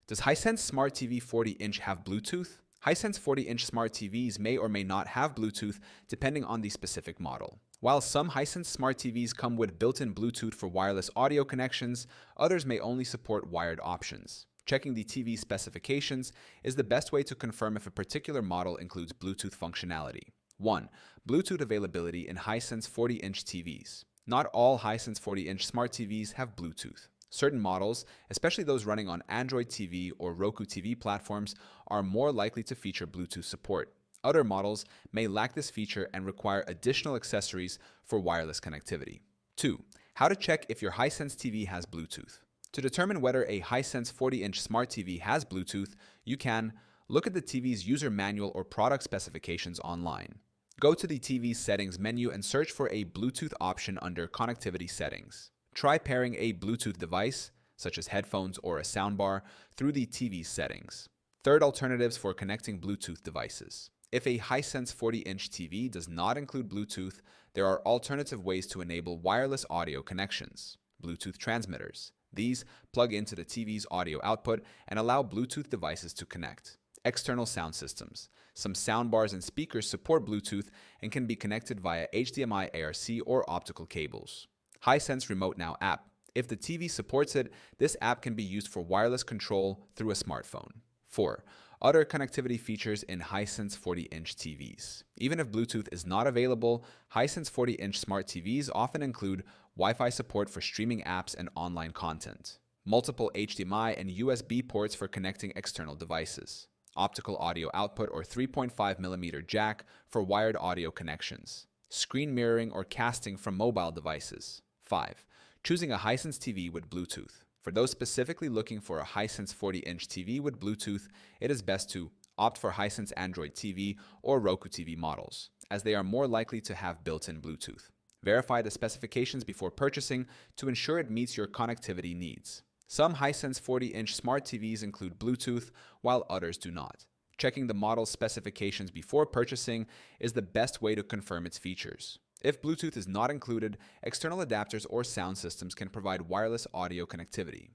Does Hisense Smart TV 40-inch have Bluetooth? Hisense 40-inch smart TVs may or may not have Bluetooth depending on the specific model. While some Hisense smart TVs come with built-in Bluetooth for wireless audio connections, others may only support wired options. Checking the TV specifications is the best way to confirm if a particular model includes Bluetooth functionality. 1. Bluetooth availability in Hisense 40-inch TVs. Not all Hisense 40-inch smart TVs have Bluetooth. Certain models, especially those running on Android TV or Roku TV platforms, are more likely to feature Bluetooth support. Other models may lack this feature and require additional accessories for wireless connectivity. 2. How to check if your Hisense TV has Bluetooth. To determine whether a Hisense 40-inch smart TV has Bluetooth, you can look at the TV's user manual or product specifications online. Go to the TV's settings menu and search for a Bluetooth option under Connectivity Settings. Try pairing a Bluetooth device, such as headphones or a soundbar, through the TV's settings. Third, alternatives for connecting Bluetooth devices. If a Hisense 40-inch TV does not include Bluetooth, there are alternative ways to enable wireless audio connections. Bluetooth transmitters. These plug into the TV's audio output and allow Bluetooth devices to connect. External sound systems. Some soundbars and speakers support Bluetooth and can be connected via HDMI ARC or optical cables. Hisense Remote Now app. If the TV supports it, this app can be used for wireless control through a smartphone. 4. Other connectivity features in Hisense 40-inch TVs. Even if Bluetooth is not available, Hisense 40-inch smart TVs often include Wi-Fi support for streaming apps and online content, multiple HDMI and USB ports for connecting external devices, optical audio output or 3.5mm jack for wired audio connections, screen mirroring or casting from mobile devices. 5. Choosing a Hisense TV with Bluetooth. For those specifically looking for a Hisense 40-inch TV with Bluetooth, it is best to opt for Hisense Android TV or Roku TV models, as they are more likely to have built-in Bluetooth. Verify the specifications before purchasing to ensure it meets your connectivity needs. Some Hisense 40-inch smart TVs include Bluetooth, while others do not. Checking the model's specifications before purchasing is the best way to confirm its features. If Bluetooth is not included, external adapters or sound systems can provide wireless audio connectivity.